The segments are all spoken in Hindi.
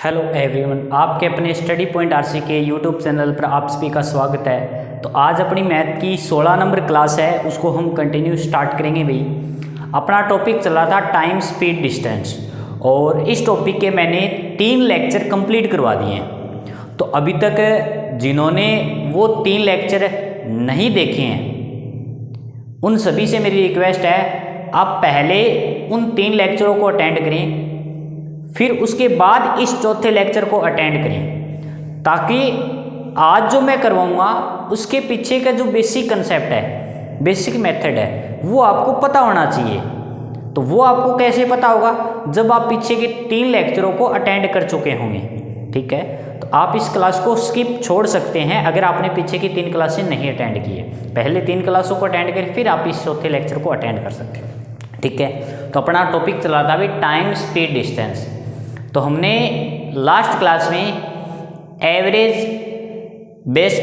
हेलो एवरीवन, आपके अपने स्टडी पॉइंट आरसी के यूट्यूब चैनल पर आप सभी का स्वागत है। तो आज अपनी मैथ की 16 नंबर क्लास है, उसको हम कंटिन्यू स्टार्ट करेंगे। भाई अपना टॉपिक चला था टाइम स्पीड डिस्टेंस, और इस टॉपिक के मैंने 3 लेक्चर कंप्लीट करवा दिए हैं। तो अभी तक जिन्होंने वो 3 लेक्चर नहीं देखे हैं उन सभी से मेरी रिक्वेस्ट है, आप पहले उन 3 लेक्चरों को अटेंड करें, फिर उसके बाद इस चौथे लेक्चर को अटेंड करें, ताकि आज जो मैं करवाऊंगा उसके पीछे का जो बेसिक कंसेप्ट है, बेसिक मेथड है, वो आपको पता होना चाहिए। तो वो आपको कैसे पता होगा? जब आप पीछे के 3 लेक्चरों को अटेंड कर चुके होंगे। ठीक है, तो आप इस क्लास को स्किप छोड़ सकते हैं अगर आपने पीछे की 3 क्लासें नहीं अटेंड की है। पहले 3 क्लासों को अटेंड करें, फिर आप इस चौथे लेक्चर को अटेंड कर सकते हैं। ठीक है, तो अपना टॉपिक चला था अभी टाइम स्पीड डिस्टेंस। तो हमने लास्ट क्लास में एवरेज बेस्ड,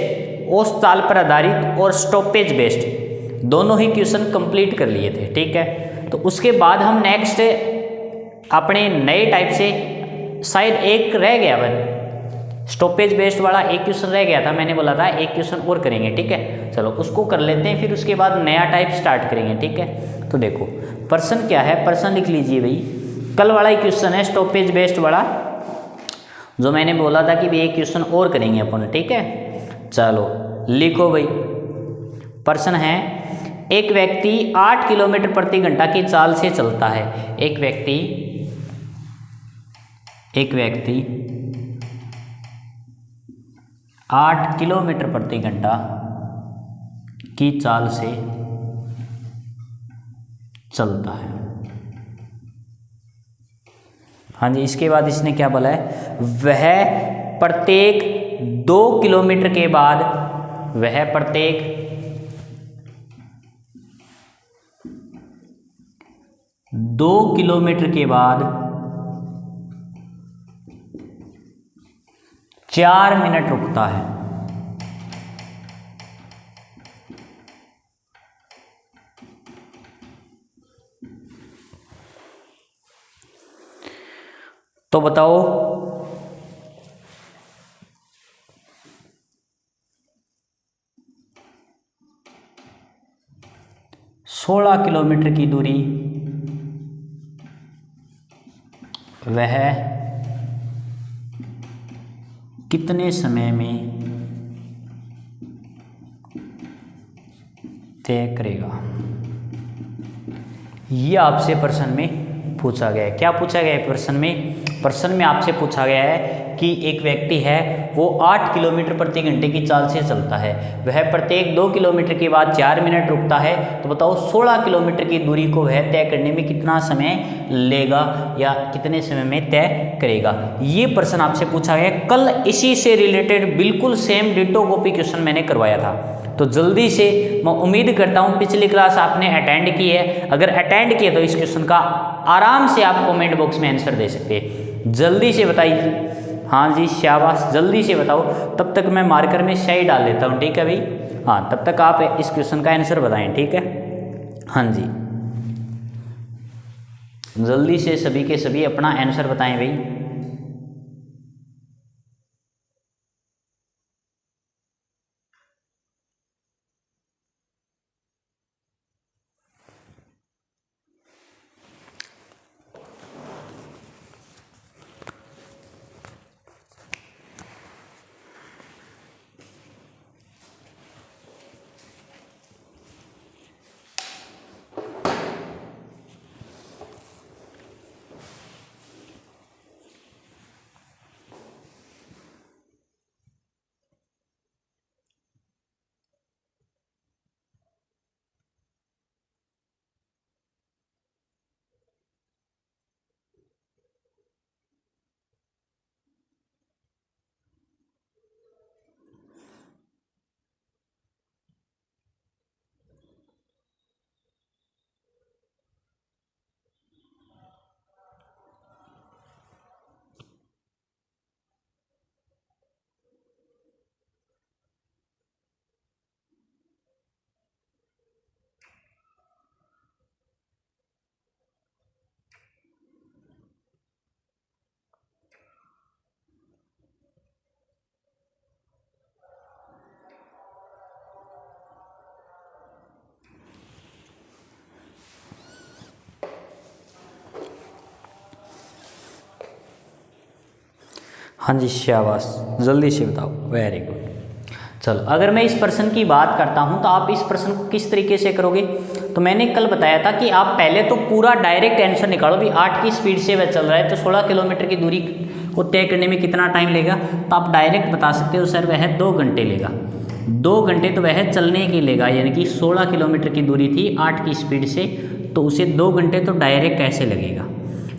औसत पर आधारित और स्टॉपेज बेस्ड दोनों ही क्वेश्चन कंप्लीट कर लिए थे। ठीक है, तो उसके बाद हम नेक्स्ट अपने नए टाइप से शायद एक रह गया, बस स्टॉपेज बेस्ड वाला एक क्वेश्चन रह गया था। मैंने बोला था एक क्वेश्चन और करेंगे। ठीक है, चलो उसको कर लेते हैं, फिर उसके बाद नया टाइप स्टार्ट करेंगे। ठीक है, तो देखो प्रश्न क्या है, प्रश्न लिख लीजिए भाई। कल वाला ही क्वेश्चन है स्टॉपेज बेस्ड वाला, जो मैंने बोला था कि भाई एक क्वेश्चन और करेंगे अपन। ठीक है, चलो लिखो भाई। प्रश्न है, एक व्यक्ति 8 किलोमीटर प्रति घंटा की चाल से चलता है। एक व्यक्ति 8 किलोमीटर प्रति घंटा की चाल से चलता है। हाँ जी, इसके बाद इसने क्या बोला है? वह प्रत्येक 2 किलोमीटर के बाद, वह प्रत्येक 2 किलोमीटर के बाद 4 मिनट रुकता है। तो बताओ सोलह किलोमीटर की दूरी वह कितने समय में तय करेगा? ये आपसे प्रश्न में पूछा गया है। क्या पूछा गया है प्रश्न में? प्रश्न में आपसे पूछा गया है कि एक व्यक्ति है, वो 8 किलोमीटर प्रति घंटे की चाल से चलता है, वह प्रत्येक 2 किलोमीटर के बाद 4 मिनट रुकता है। तो बताओ 16 किलोमीटर की दूरी को वह तय करने में कितना समय लेगा, या कितने समय में तय करेगा? ये प्रश्न आपसे पूछा गया है। कल इसी से रिलेटेड बिल्कुल सेम डिटो कॉपी क्वेश्चन मैंने करवाया था। तो जल्दी से, मैं उम्मीद करता हूँ पिछली क्लास आपने अटेंड की है। अगर अटेंड किए तो इस क्वेश्चन का आराम से आप कमेंट बॉक्स में आंसर दे सकते हैं। जल्दी से बताइए। हाँ जी, शाबाश, जल्दी से बताओ। तब तक मैं मार्कर में स्याही डाल देता हूँ। ठीक है भाई, हाँ, तब तक आप इस क्वेश्चन का आंसर बताएं। ठीक है, हाँ जी, जल्दी से सभी के सभी अपना आंसर बताएं भाई। हाँ जी शाबाश, जल्दी से बताओ, वेरी गुड। चलो अगर मैं इस प्रश्न की बात करता हूँ तो आप इस प्रश्न को किस तरीके से करोगे। तो मैंने कल बताया था कि आप पहले तो पूरा डायरेक्ट आंसर निकालो भी 8 की स्पीड से वह चल रहा है तो 16 किलोमीटर की दूरी को तय करने में कितना टाइम लेगा। तो आप डायरेक्ट बता सकते हो सर वह 2 घंटे लेगा। 2 घंटे तो वह चलने के लेगा, यानी कि 16 किलोमीटर की दूरी थी 8 की स्पीड से, तो उसे 2 घंटे तो डायरेक्ट ऐसे लगेगा।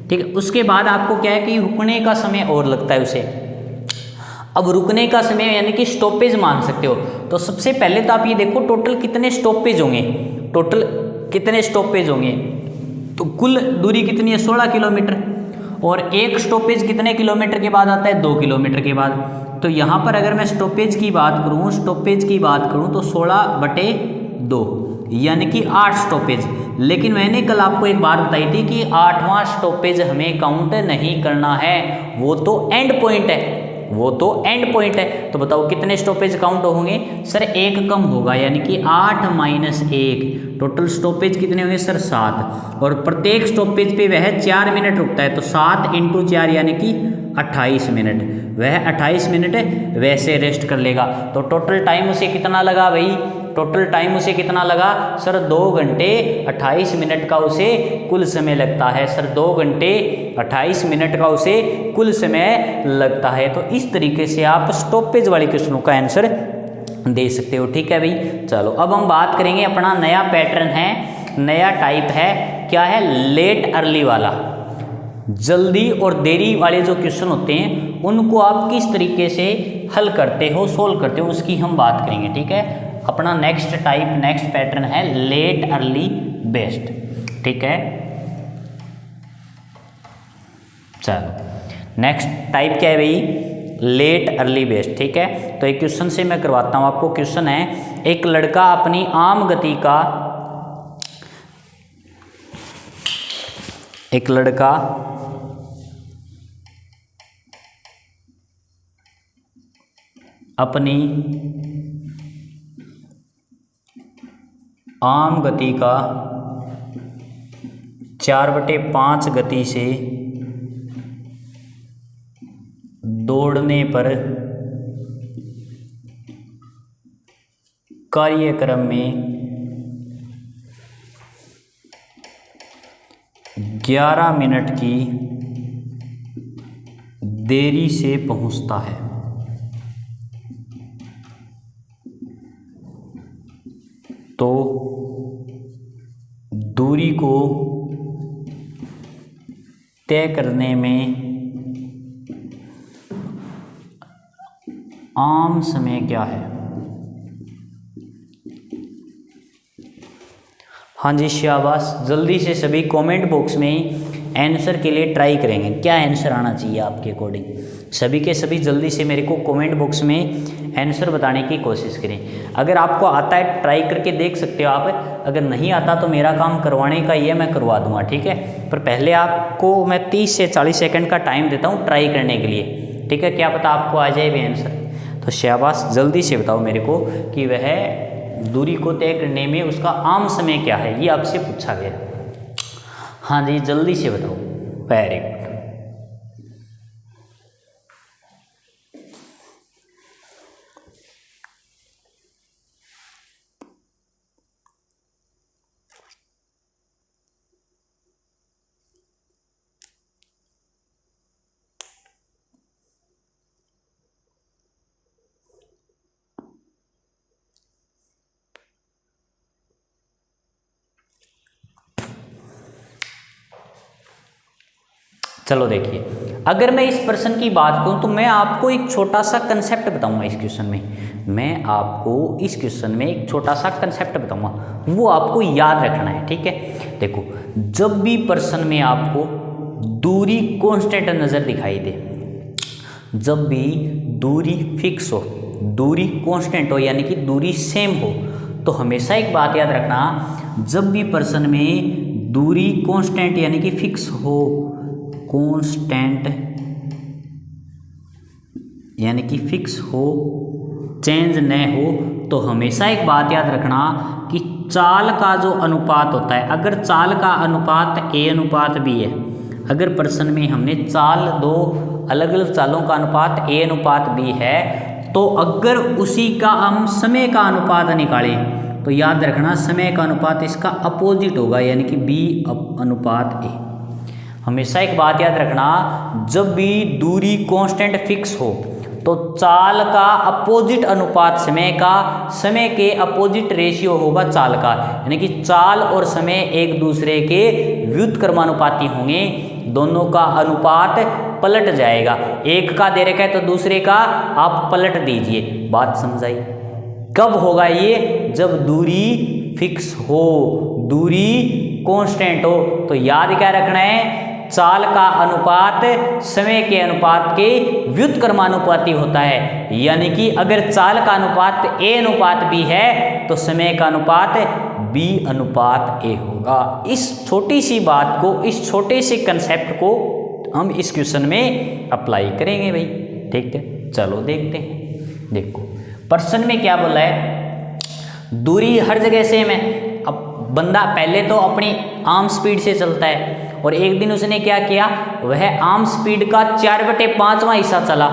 ठीक है, उसके बाद आपको क्या है कि रुकने का समय और लगता है उसे। अब रुकने का समय यानी कि स्टॉपेज मान सकते हो। तो सबसे पहले तो आप ये देखो टोटल कितने स्टॉपेज होंगे, टोटल कितने स्टॉपेज होंगे। तो कुल दूरी कितनी है 16 किलोमीटर, और एक स्टॉपेज कितने किलोमीटर के बाद आता है 2 किलोमीटर के बाद। तो यहाँ पर अगर मैं स्टॉपेज की बात करूँ तो 16/2 यानी कि 8 स्टॉपेज। लेकिन मैंने कल आपको एक बात बताई थी कि 8वां स्टॉपेज हमें काउंट नहीं करना है, वो तो एंड पॉइंट है, तो बताओ कितने स्टॉपेज काउंट होंगे सर, एक कम होगा यानी कि 8 - 1। टोटल स्टॉपेज कितने होंगे सर 7, और प्रत्येक स्टॉपेज पे वह 4 मिनट रुकता है। तो 7 × 4 यानी कि 28 मिनट, वह 28 मिनट वैसे रेस्ट कर लेगा। तो टोटल टाइम उसे कितना लगा भाई, टोटल टाइम उसे कितना लगा सर 2 घंटे 28 मिनट का उसे कुल समय लगता है सर, 2 घंटे 28 मिनट का उसे कुल समय लगता है। तो इस तरीके से आप स्टॉपेज वाले क्वेश्चनों का आंसर दे सकते हो। ठीक है भाई, चलो अब हम बात करेंगे, अपना नया पैटर्न है, नया टाइप है, क्या है लेट अर्ली वाला। जल्दी और देरी वाले जो क्वेश्चन होते हैं उनको आप किस तरीके से हल करते हो, सोल्व करते हो, उसकी हम बात करेंगे। ठीक है, अपना नेक्स्ट पैटर्न है लेट अर्ली बेस्ट। ठीक है, चलो नेक्स्ट टाइप क्या है भाई, लेट अर्ली बेस्ट। ठीक है, तो एक क्वेश्चन से मैं करवाता हूं आपको। क्वेश्चन है, एक लड़का अपनी आम गति का अपनी आम गति का 4/5 गति से दौड़ने पर कार्यक्रम में 11 मिनट की देरी से पहुंचता है। तो दूरी को तय करने में आम समय क्या है। हाँ जी शाबाश, जल्दी से सभी कमेंट बॉक्स में आंसर के लिए ट्राई करेंगे, क्या आंसर आना चाहिए आपके अकॉर्डिंग। सभी के सभी जल्दी से मेरे को कमेंट बॉक्स में आंसर बताने की कोशिश करें। अगर आपको आता है ट्राई करके देख सकते हो आप, अगर नहीं आता तो मेरा काम करवाने का ही है, मैं करवा दूंगा। ठीक है, पर पहले आपको मैं 30 से 40 सेकंड का टाइम देता हूँ ट्राई करने के लिए। ठीक है, क्या पता आपको आ जाए भी आंसर। तो शाबाश, जल्दी से बताओ मेरे को कि वह दूरी को तय करने में उसका आम समय क्या है, ये आपसे पूछा गया। हाँ जी, जल्दी से बताओ, वेरी गुड। चलो देखिए, अगर मैं इस प्रश्न की बात करूं तो मैं आपको एक छोटा सा कंसेप्ट बताऊंगा इस क्वेश्चन में। मैं आपको इस क्वेश्चन में एक छोटा सा कंसेप्ट बताऊंगा, वो आपको याद रखना है। ठीक है, देखो जब भी प्रश्न में आपको दूरी कांस्टेंट नजर दिखाई दे, जब भी दूरी फिक्स हो, दूरी कांस्टेंट हो यानी कि दूरी सेम हो, तो हमेशा एक बात याद रखना, जब भी प्रश्न में दूरी कांस्टेंट यानी कि फिक्स हो, कांस्टेंट यानी कि फिक्स हो, चेंज न हो, तो हमेशा एक बात याद रखना कि चाल का जो अनुपात होता है, अगर चाल का अनुपात A अनुपात B है, अगर प्रश्न में हमने चाल दो अलग अलग चालों का अनुपात a अनुपात b है, तो अगर उसी का हम समय का अनुपात निकालें तो याद रखना समय का अनुपात इसका अपोजिट होगा, यानी कि b अनुपात a। हमेशा एक बात याद रखना, जब भी दूरी कांस्टेंट फिक्स हो तो चाल का अपोजिट अनुपात समय का, समय के अपोजिट रेशियो होगा चाल का, यानी कि चाल और समय एक दूसरे के व्युत्क्रमानुपाती होंगे, दोनों का अनुपात पलट जाएगा। एक का दे रखा है तो दूसरे का आप पलट दीजिए। बात समझाई? कब होगा ये? जब दूरी फिक्स हो, दूरी कांस्टेंट हो। तो याद क्या रखना है? चाल का अनुपात समय के अनुपात के व्युत्क्रमानुपाती होता है, यानी कि अगर चाल का अनुपात a अनुपात b है तो समय का अनुपात b अनुपात a होगा। इस छोटी सी बात को, इस छोटे से कंसेप्ट को हम इस क्वेश्चन में अप्लाई करेंगे भाई। ठीक है, चलो देखते हैं। देखो प्रश्न में क्या बोला है, दूरी हर जगह सेम है। अब बंदा पहले तो अपनी आम स्पीड से चलता है और एक दिन उसने क्या किया, वह आम स्पीड का 4/5वां हिस्सा चला,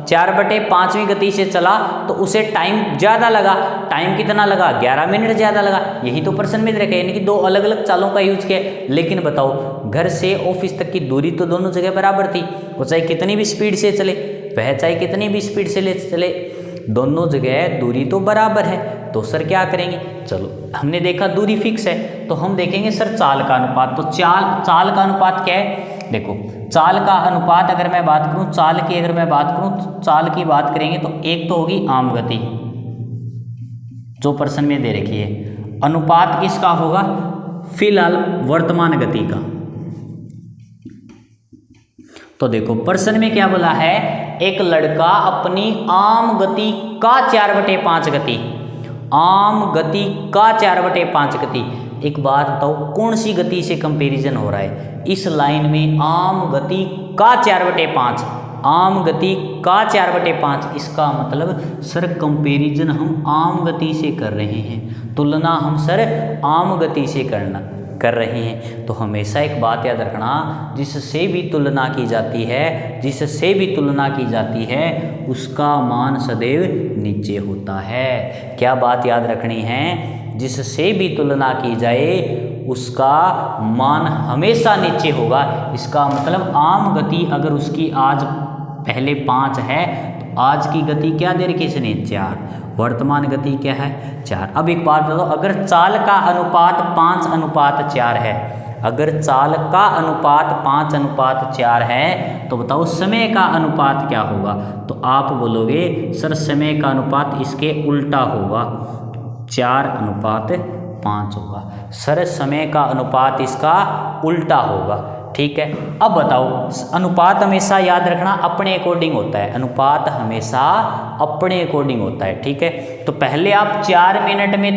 4/5वीं गति से चला, तो उसे टाइम ज़्यादा लगा। टाइम कितना लगा? 11 मिनट ज़्यादा लगा। यही तो प्रश्न में रखा है, यानी कि दो अलग अलग चालों का यूज किया। लेकिन बताओ, घर से ऑफिस तक की दूरी तो दोनों जगह बराबर थी। वो चाहे कितनी भी स्पीड से चले, वह चाहे कितनी भी स्पीड से चले, दोनों जगह दूरी तो बराबर है। तो सर क्या करेंगे? चलो, हमने देखा दूरी फिक्स है, तो हम देखेंगे सर चाल का अनुपात। तो चाल का अनुपात क्या है? देखो, चाल का अनुपात अगर मैं बात करूं, चाल की अगर मैं बात करूं, तो चाल की बात करेंगे तो एक तो होगी आम गति, जो प्रश्न में दे रखी है। अनुपात किसका होगा? फिलहाल वर्तमान गति का। तो देखो प्रश्न में क्या बोला है, एक लड़का अपनी आम गति का 4/5 गति, आम गति का 4/5 गति। एक बात बताओ, कौन सी गति से कंपैरिजन हो रहा है? इस लाइन में आम गति का 4/5, आम गति का 4/5, इसका मतलब सर कंपैरिजन हम आम गति से कर रहे हैं, तुलना हम सर आम गति से कर रहे हैं। तो हमेशा एक बात याद रखना, जिससे भी तुलना की जाती है, जिससे भी तुलना की जाती है, उसका मान सदैव नीचे होता है। क्या बात याद रखनी है? जिससे भी तुलना की जाए उसका मान हमेशा नीचे होगा। इसका मतलब आम गति अगर उसकी आज पहले 5 है, तो आज की गति क्या दे रखी इसने? 4। वर्तमान गति क्या है? 4। अब एक बात बताओ, अगर चाल का अनुपात 5:4 है, अगर चाल का अनुपात 5:4 है, तो बताओ समय का अनुपात क्या होगा? तो आप बोलोगे सर समय का अनुपात इसके उल्टा होगा, 4:5 होगा। सर समय का अनुपात इसका उल्टा होगा। ठीक है, अब बताओ, अनुपात हमेशा याद रखना अपने अकॉर्डिंग होता है, अनुपात हमेशा अपने अकॉर्डिंग होता है। ठीक है, तो पहले आप 4 मिनट में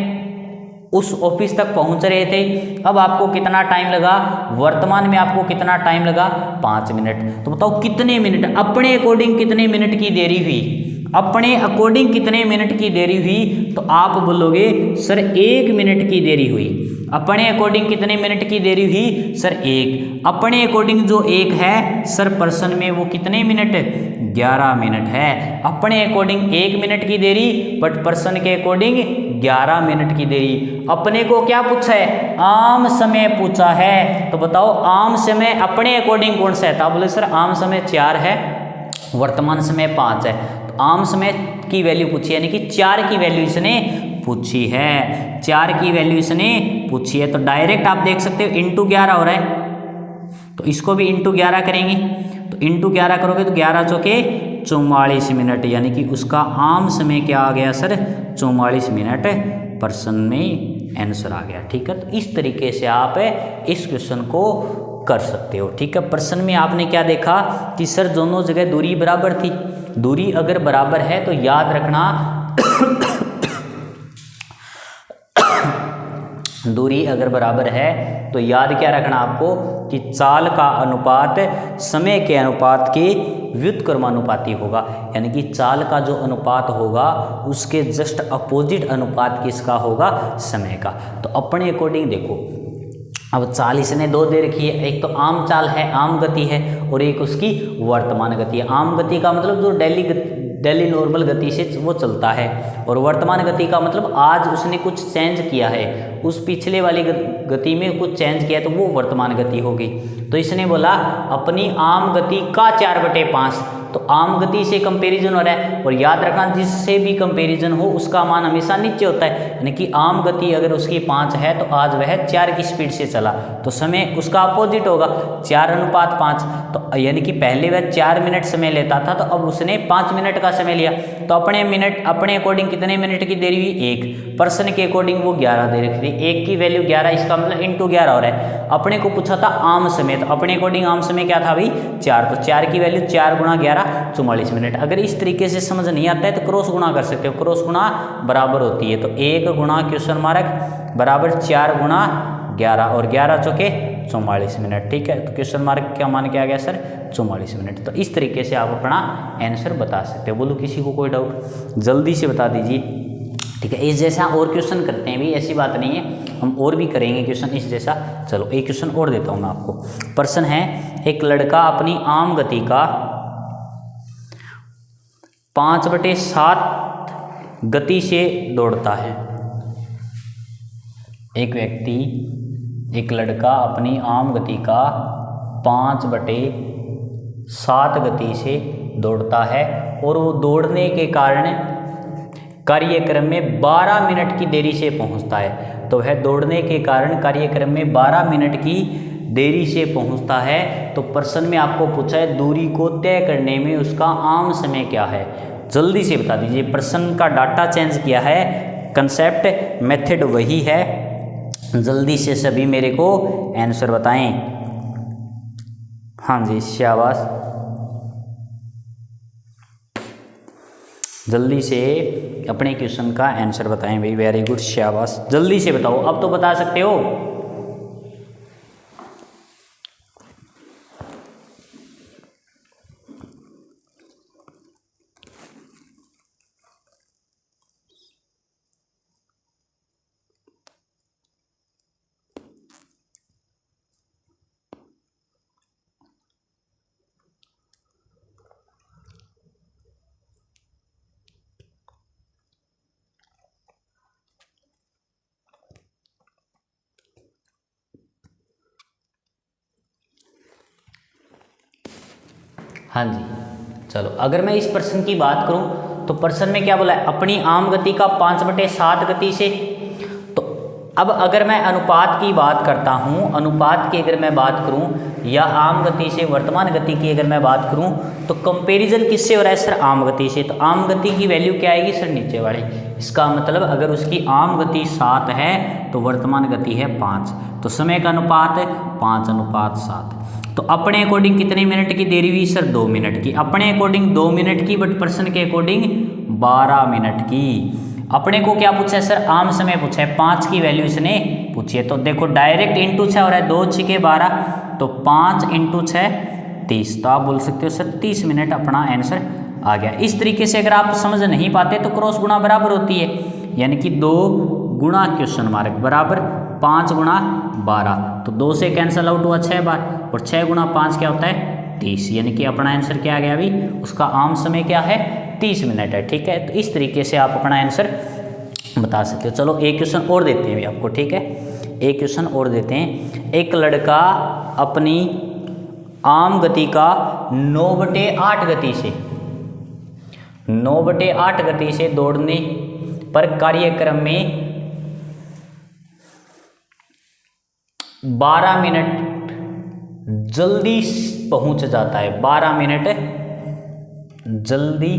उस ऑफिस तक पहुंच रहे थे, अब आपको कितना टाइम लगा? वर्तमान में आपको कितना टाइम लगा? 5 मिनट। तो बताओ कितने मिनट, अपने अकॉर्डिंग कितने मिनट की देरी हुई? अपने अकॉर्डिंग कितने मिनट की देरी हुई? तो आप बोलोगे सर 1 मिनट की देरी हुई। अपने अकॉर्डिंग कितने मिनट की देरी हुई? सर 1। अपने अकॉर्डिंग जो 1 है सर प्रश्न में वो कितने मिनट? 11 मिनट है। अपने अकॉर्डिंग 1 मिनट की देरी, बट प्रश्न के अकॉर्डिंग 11 मिनट की देरी। अपने को क्या पूछा है? आम समय पूछा है। तो बताओ आम समय अपने अकॉर्डिंग कौन सा है? तो बोले सर आम समय 4 है, वर्तमान समय 5 है। तो आम समय की वैल्यू पूछी, यानी कि 4 की वैल्यू इसने पूछी है, 4 की वैल्यू इसने पूछी है। तो डायरेक्ट आप देख सकते हो इंटू 11 हो रहा है, तो इसको भी इंटू 11 करेंगे। तो इंटू 11 करोगे तो 11 चौके 44 मिनट, यानी कि उसका आम समय क्या आ गया सर? 44 मिनट प्रश्न में आंसर आ गया। ठीक है, तो इस तरीके से आप इस क्वेश्चन को कर सकते हो। ठीक है, प्रश्न में आपने क्या देखा कि सर दोनों जगह दूरी बराबर थी। दूरी अगर बराबर है तो याद रखना दूरी अगर बराबर है तो याद क्या रखना आपको कि चाल का अनुपात समय के अनुपात के व्युत्क्रमानुपाती होगा, यानी कि चाल का जो अनुपात होगा उसके जस्ट अपोजिट अनुपात किसका होगा? समय का। तो अपने अकॉर्डिंग देखो, अब चाल इसने दो दे रखी है, एक तो आम चाल है, आम गति है, और एक उसकी वर्तमान गति है। आम गति का मतलब जो डेली नॉर्मल गति से वो चलता है, और वर्तमान गति का मतलब आज उसने कुछ चेंज किया है, उस पिछले वाली गति में कुछ चेंज किया तो वो वर्तमान गति होगी। तो इसने बोला अपनी आम गति का 4/5, तो आम गति से कंपैरिजन हो रहा है, और याद रखना जिससे भी कंपैरिजन हो उसका मान हमेशा नीचे होता है, यानी कि आम गति अगर उसकी 5 है तो आज वह 4 की स्पीड से चला, तो समय उसका अपोजिट होगा 4:5। तो यानी कि पहले वह 4 मिनट समय लेता था, तो अब उसने 5 मिनट का समय लिया, तो अपने अकॉर्डिंग कितने मिनट की देरी हुई, 1। पर्सन के अकॉर्डिंग वो 11 दे रखी थी, 1 की वैल्यू 11, इसका मतलब इंटू 11 हो रहा है। अपने को पूछा था आम समय, तो अपने अकॉर्डिंग आम समय क्या था भाई 4, तो 4 की वैल्यू 4 × 11 44 मिनट। अगर इस तरीके से समझ नहीं आता है तो क्रॉस गुणा कर सकते हो, क्रॉस गुणा बराबर होती है, तो 1 गुणा क्वेश्चन मार्क बराबर 4 × 11, और 11 चौके 44 मिनट। ठीक है, तो क्वेश्चन मार्क क्या मान के आ गया सर 44 मिनट। तो इस तरीके से आप अपना आंसर बता सकते हो। बोलो किसी को कोई डाउट जल्दी से बता दीजिए। ठीक है, इस जैसा और क्वेश्चन करते हैं भी, ऐसी बात नहीं है, हम और भी करेंगे क्वेश्चन इस जैसा। चलो एक क्वेश्चन और देता हूँ मैं आपको। प्रश्न है, एक लड़का अपनी आम गति का 5/7 गति से दौड़ता है। एक लड़का अपनी आम गति का 5/7 गति से दौड़ता है, और वो दौड़ने के कारण कार्यक्रम में 12 मिनट की देरी से पहुंचता है। तो वह दौड़ने के कारण कार्यक्रम में 12 मिनट की देरी से पहुंचता है। तो प्रश्न में आपको पूछा है दूरी को तय करने में उसका आम समय क्या है। जल्दी से बता दीजिए। प्रश्न का डाटा चेंज किया है, कंसेप्ट मेथड वही है। जल्दी से सभी मेरे को आंसर बताएं। हाँ जी, शाबाश, जल्दी से अपने क्वेश्चन का आंसर बताएं भाई। वेरी गुड, शाबाश, जल्दी से बताओ। अब तो बता सकते हो। हाँ जी, चलो अगर मैं इस प्रश्न की बात करूं तो प्रश्न में क्या बोला है, अपनी आम गति का 5/7 गति से। तो अब अगर मैं अनुपात की बात करता हूं, अनुपात की अगर मैं बात करूं, या आम गति से वर्तमान गति की अगर मैं बात करूं, तो कंपैरिजन किससे हो रहा है सर, आम गति से। तो आम गति की वैल्यू क्या आएगी सर, नीचे वाले। इसका मतलब अगर उसकी आम गति 7 है तो वर्तमान गति है 5, तो समय का अनुपात है 5:7। तो अपने अकॉर्डिंग कितने मिनट की देरी हुई सर, 2 मिनट की। अपने अकॉर्डिंग 2 मिनट की, बट प्रश्न के अकॉर्डिंग 12 मिनट की। अपने को क्या पूछा है सर, आम समय पूछा है, 5 की वैल्यू इसने पूछी है। तो देखो डायरेक्ट इंटू 6 हो रहा है, 2 × 6 = 12, तो 5 × 6 = 30। तो आप बोल सकते हो सर 30 मिनट अपना आंसर आ गया। इस तरीके से अगर आप समझ नहीं पाते तो क्रॉस गुणा बराबर होती है, यानी कि 2 गुणा क्वेश्चन मार्क बराबर 5 × 12। तो 2 से कैंसिल आउट हुआ 6 बार, और 6 × 5 क्या होता है 30, यानी कि अपना आंसर क्या आ गया अभी, उसका आम समय क्या है 30 मिनट है। ठीक है, तो इस तरीके से आप अपना आंसर बता सकते हो। चलो एक क्वेश्चन और देते हैं अभी आपको। ठीक है, एक क्वेश्चन और देते हैं। एक लड़का अपनी आम गति का 9/8 गति से 9/8 गति से दौड़ने पर कार्यक्रम में 12 मिनट जल्दी पहुंच जाता है। 12 मिनट जल्दी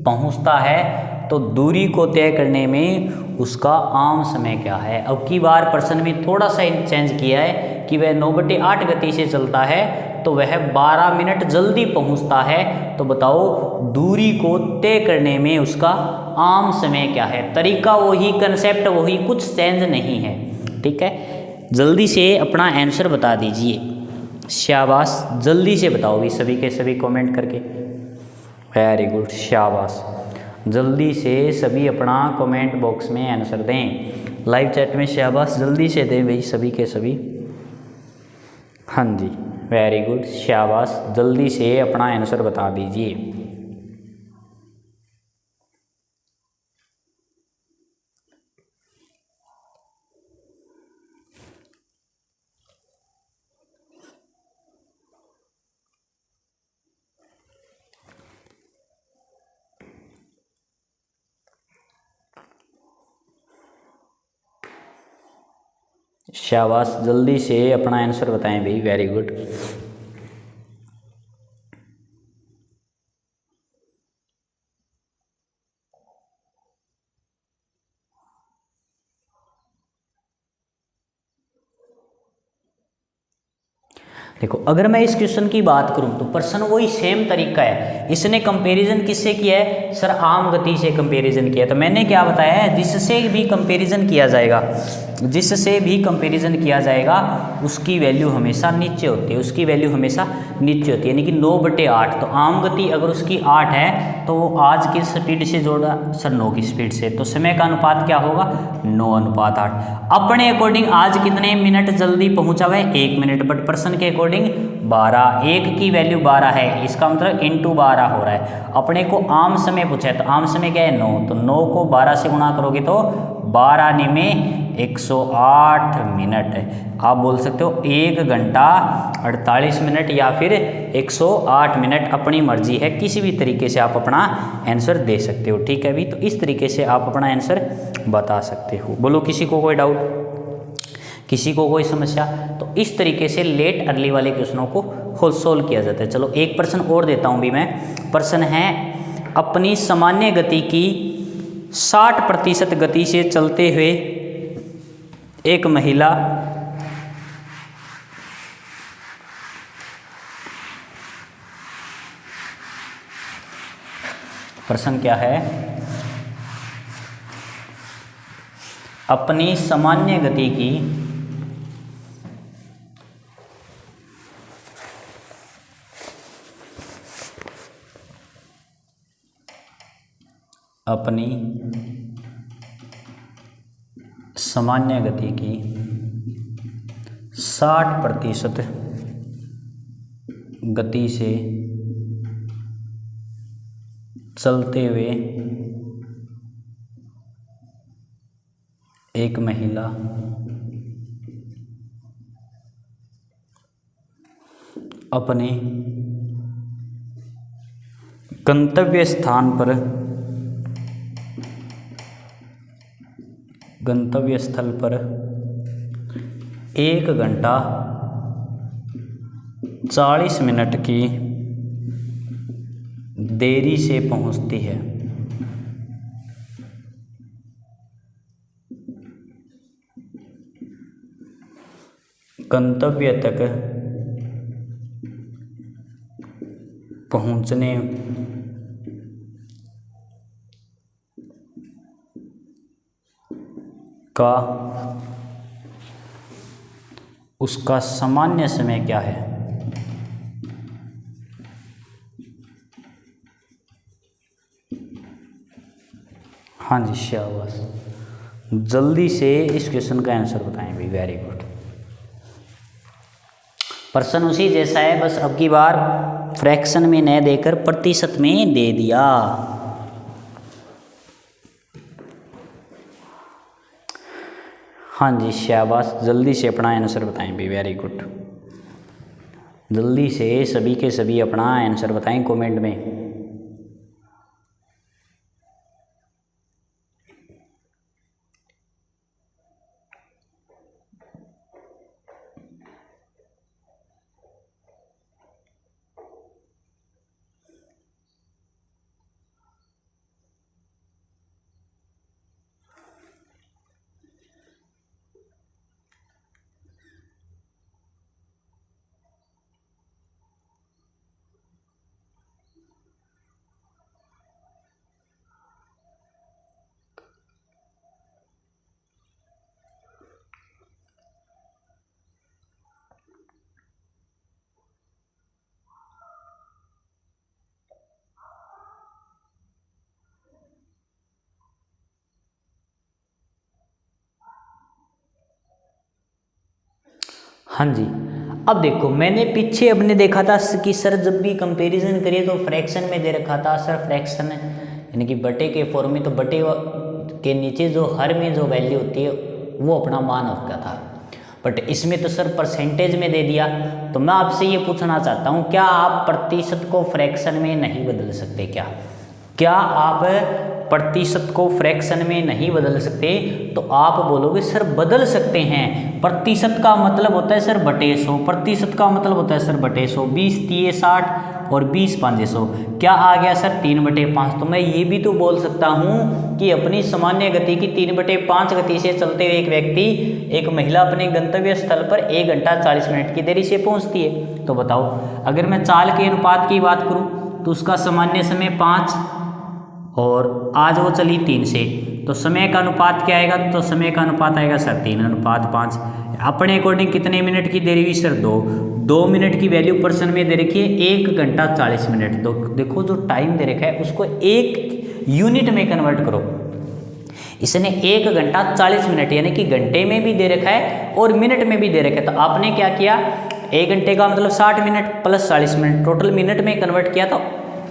पहुंचता है, तो दूरी को तय करने में उसका आम समय क्या है। अब की बार प्रश्न में थोड़ा सा चेंज किया है कि वह 9/8 गति से चलता है, तो वह 12 मिनट जल्दी पहुंचता है। तो बताओ दूरी को तय करने में उसका आम समय क्या है। तरीका वही, कंसेप्ट वही, कुछ चेंज नहीं है। ठीक है, जल्दी से अपना आंसर बता दीजिए। शाबाश, जल्दी से बताओ भी, सभी के सभी कमेंट करके। वेरी गुड, शाबाश, जल्दी से सभी अपना कमेंट बॉक्स में आंसर दें। लाइव चैट में शाबाश, जल्दी से दें भाई सभी के सभी। हाँ जी, वेरी गुड, शाबाश। जल्दी से अपना आंसर बता दीजिए। शाबाश, जल्दी से अपना आंसर बताएं भाई, वेरी गुड। देखो, अगर मैं इस क्वेश्चन की बात करूं तो प्रश्न वही सेम तरीका है। इसने कंपैरिजन किससे किया है सर? आम गति से कंपैरिजन किया। तो मैंने क्या बताया है, जिससे भी कंपैरिजन किया जाएगा, जिससे भी कंपैरिजन किया जाएगा उसकी वैल्यू हमेशा नीचे होती है, उसकी वैल्यू हमेशा नीचे होती है, यानी कि 9/8। तो आम गति अगर उसकी 8 है तो वो आज की स्पीड से जोड़ा सर 9 की स्पीड से, तो समय का अनुपात क्या होगा? 9:8। अपने अकॉर्डिंग आज कितने मिनट जल्दी पहुंचा हुआ है? 1 मिनट। बट पर्सन के अकॉर्डिंग 12, 1 की वैल्यू 12 है, इसका मतलब इंटू 12 हो रहा है। अपने को आम समय पूछा है, तो आम समय क्या है? 9। तो 9 को 12 से गुणा करोगे तो 12 में 108 मिनट है। आप बोल सकते हो 1 घंटा 48 मिनट या फिर 108 मिनट, अपनी मर्जी है, किसी भी तरीके से आप अपना आंसर दे सकते हो। ठीक है भी, तो इस तरीके से आप अपना आंसर बता सकते हो। बोलो, किसी को कोई डाउट, किसी को कोई समस्या? तो इस तरीके से लेट अर्ली वाले क्वेश्चनों को सोल्व किया जाता है। चलो एक प्रश्न और देता हूं भी मैं। प्रश्न है, अपनी सामान्य गति की 60% गति से चलते हुए एक महिला प्रश्न क्या है? अपनी सामान्य गति की अपनी सामान्य गति की 60% गति से चलते हुए एक महिला अपने गंतव्य स्थल पर 1 घंटा 40 मिनट की देरी से पहुंचती है। गंतव्य तक पहुंचने का उसका सामान्य समय क्या है? हाँ जी, शाबाश। जल्दी से इस क्वेश्चन का आंसर बताएं भाई, वेरी गुड। प्रश्न उसी जैसा है, बस अब की बार फ्रैक्शन में न देकर प्रतिशत में दे दिया। हाँ जी, शाबाश। जल्दी से अपना आंसर बताएं भाई, वेरी गुड। जल्दी से सभी के सभी अपना आंसर बताएं कमेंट में। हाँ जी, अब देखो मैंने पीछे अपने देखा था कि सर जब भी कंपैरिजन करिए तो फ्रैक्शन में दे रखा था सर, फ्रैक्शन यानी कि बटे के फॉर्म में, तो बटे के नीचे जो हर में जो वैल्यू होती है वो अपना मान होता था, बट इसमें तो सर परसेंटेज में दे दिया। तो मैं आपसे ये पूछना चाहता हूँ, क्या आप प्रतिशत को फ्रैक्शन में नहीं बदल सकते? क्या आप प्रतिशत को फ्रैक्शन में नहीं बदल सकते? तो आप बोलोगे सर बदल सकते हैं। प्रतिशत का मतलब होता है सर बटे 100, प्रतिशत का मतलब होता है सर बटे 100, 20 3 60 और 20 5 100, क्या आ गया सर 3/5। तो मैं ये भी तो बोल सकता हूँ कि अपनी सामान्य गति की 3/5 गति से चलते हुए एक महिला अपने गंतव्य स्थल पर 1 घंटा 40 मिनट की देरी से पहुँचती है। तो बताओ अगर मैं चाल के अनुपात की बात करूँ तो उसका सामान्य समय 5 और आज वो चली 3 से, तो समय का अनुपात क्या आएगा? तो समय का अनुपात आएगा सर 3:5। अपने अकॉर्डिंग कितने मिनट की देरी हुई सर? 2 मिनट की वैल्यू पर्सन में दे रखी है 1 घंटा 40 मिनट। तो देखो जो टाइम दे रखा है उसको एक यूनिट में कन्वर्ट करो। इसने 1 घंटा 40 मिनट यानी कि घंटे में भी दे रखा है और मिनट में भी दे रखा है। तो आपने क्या किया, 1 घंटे का मतलब 60 minute plus 40 minute, total minute में कन्वर्ट किया तो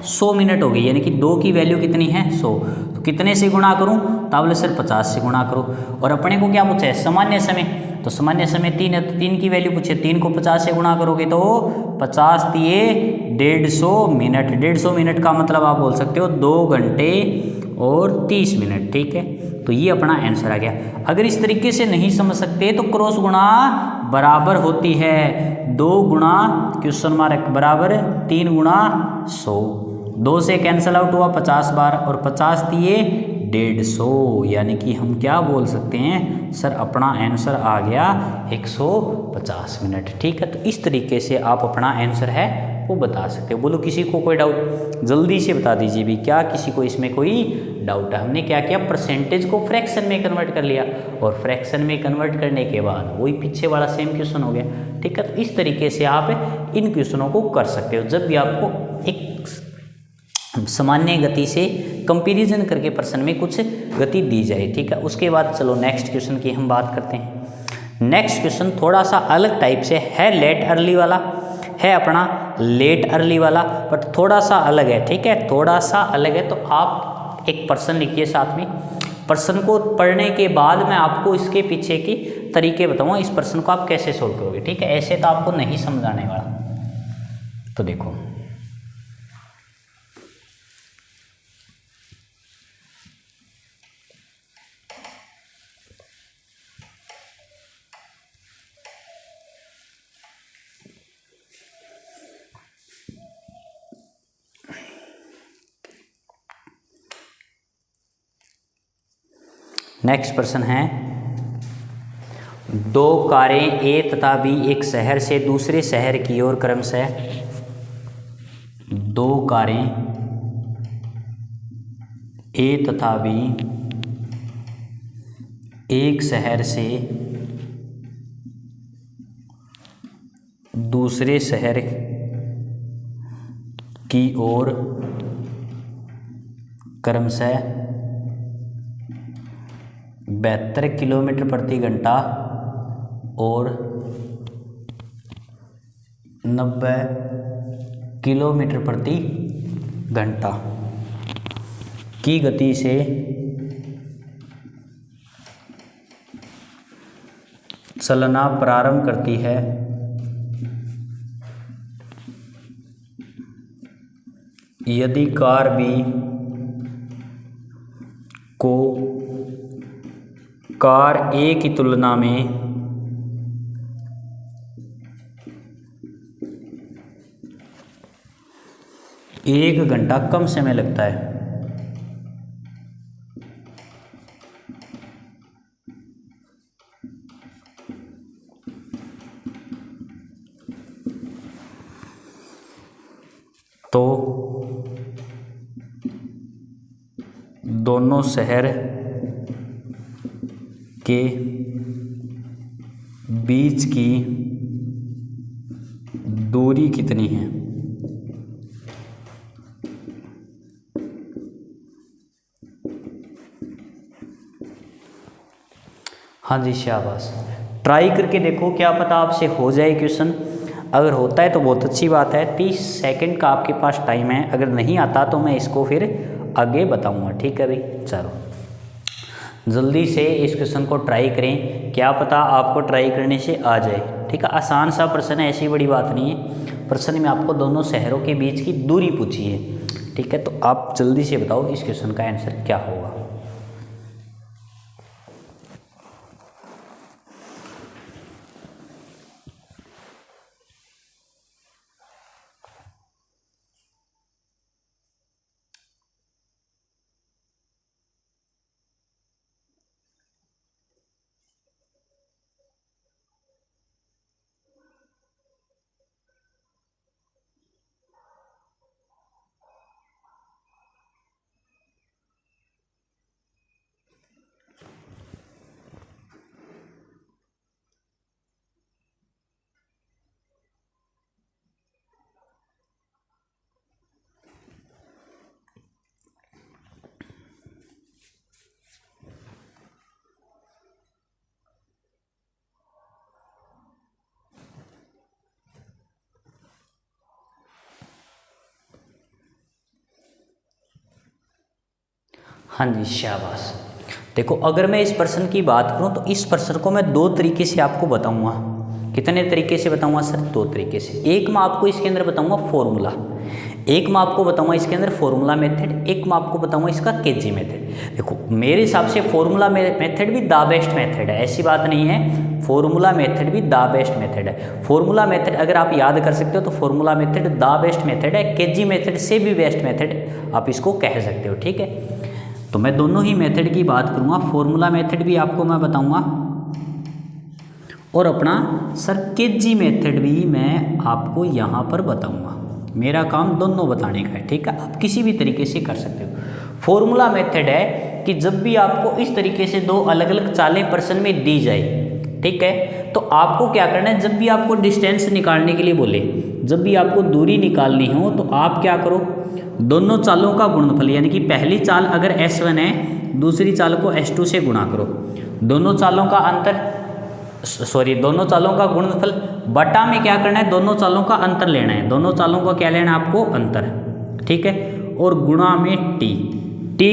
100 मिनट हो गई, यानी कि 2 की वैल्यू कितनी है 100। तो कितने से गुणा करूं? तो बोले सर 50 से गुणा करो। और अपने को क्या पूछा है? सामान्य समय। तो सामान्य समय 3 है, तो 3 की वैल्यू पूछे, 3 को 50 से गुणा करोगे तो 50 दिए 150 मिनट। 150 मिनट का मतलब आप बोल सकते हो 2 घंटे और 30 मिनट। ठीक है, तो ये अपना आंसर आ गया। अगर इस तरीके से नहीं समझ सकते तो क्रॉस गुणा बराबर होती है 2 गुणा क्वेश्चन मार्क बराबर 3 गुणा 100। 2 से कैंसल आउट हुआ 50 बार और 50 दिए 150, यानी कि हम क्या बोल सकते हैं सर, अपना आंसर आ गया 150 मिनट। ठीक है, तो इस तरीके से आप अपना आंसर है वो बता सकते हो। बोलो किसी को कोई डाउट जल्दी से बता दीजिए भी, क्या किसी को इसमें कोई डाउट है? हमने क्या किया, परसेंटेज को फ्रैक्शन में कन्वर्ट कर लिया और फ्रैक्शन में कन्वर्ट करने के बाद वही पीछे वाला सेम क्वेश्चन हो गया। ठीक है, तो इस तरीके से आप इन क्वेश्चनों को कर सकते हो जब भी आपको एक सामान्य गति से कंपैरिजन करके प्रश्न में कुछ गति दी जाए। ठीक है, उसके बाद चलो नेक्स्ट क्वेश्चन की हम बात करते हैं। नेक्स्ट क्वेश्चन थोड़ा सा अलग टाइप से है, लेट अर्ली वाला है अपना, लेट अर्ली वाला, बट थोड़ा सा अलग है। ठीक है, थोड़ा सा अलग है। तो आप एक प्रश्न लिखिए साथ में, प्रश्न को पढ़ने के बाद मैं आपको इसके पीछे की तरीके बताऊंगा, इस प्रश्न को आप कैसे सोल्व करोगे। ठीक है, ऐसे तो आपको नहीं समझ आने वाला। तो देखो नेक्स्ट प्रश्न है, 2 कारें ए तथा बी एक शहर से दूसरे शहर की ओर क्रमशः 2 कारें ए तथा बी एक शहर से दूसरे शहर की ओर क्रमशः 72 किलोमीटर प्रति घंटा और 90 किलोमीटर प्रति घंटा की गति से चलना प्रारंभ करती है, यदि कार बी को कार ए की तुलना में 1 घंटा कम समय लगता है, तो दोनों शहर के बीच की दूरी कितनी है? हाँ जी, शाबाश, ट्राई करके देखो, क्या पता आपसे हो जाए क्वेश्चन। अगर होता है तो बहुत अच्छी बात है, 30 सेकंड का आपके पास टाइम है, अगर नहीं आता तो मैं इसको फिर आगे बताऊंगा, ठीक है भाई। चलो जल्दी से इस क्वेश्चन को ट्राई करें, क्या पता आपको ट्राई करने से आ जाए, ठीक है। आसान सा प्रश्न है, ऐसी बड़ी बात नहीं है। प्रश्न में आपको दोनों शहरों के बीच की दूरी पूछी है, ठीक है। तो आप जल्दी से बताओ इस क्वेश्चन का आंसर क्या होगा। हाँ जी, शाबाश। देखो अगर मैं इस प्रश्न की बात करूं तो इस प्रश्न को मैं दो तरीके से आपको बताऊंगा। कितने तरीके से बताऊंगा सर? दो तरीके से। एक मैं आपको इसके अंदर बताऊंगा फॉर्मूला, एक मैं आपको बताऊंगा इसके अंदर फॉर्मूला मेथड, एक मैं आपको बताऊंगा इसका केजी मेथड। देखो मेरे हिसाब से फॉर्मूला मेथड भी द बेस्ट मेथड है, ऐसी बात नहीं है, फॉर्मूला मेथड भी द बेस्ट मेथड है। फॉर्मूला मेथड अगर आप याद कर सकते हो तो formula method the best method है, केजी मेथड से भी बेस्ट मेथड आप इसको कह सकते हो, ठीक है। तो मैं दोनों ही मेथड की बात करूंगा, फॉर्मूला मेथड भी आपको मैं बताऊंगा और अपना सर केजी मेथड भी मैं आपको यहाँ पर बताऊंगा। मेरा काम दोनों बताने का है, ठीक है। आप किसी भी तरीके से कर सकते हो। फॉर्मूला मेथड है कि जब भी आपको इस तरीके से दो अलग अलग चालें प्रश्न में दी जाए, ठीक है, तो आपको क्या करना है, जब भी आपको डिस्टेंस निकालने के लिए बोले, जब भी आपको दूरी निकालनी हो तो आप क्या करो, दोनों चालों का गुणनफल, यानी कि पहली चाल अगर S1 है, दूसरी चाल को S2 से गुणा करो, दोनों चालों का अंतर, दोनों चालों का गुणनफल बटा में क्या करना है, दोनों चालों का अंतर लेना है, दोनों चालों का क्या लेना है आपको, अंतर, ठीक है, और गुणा में टी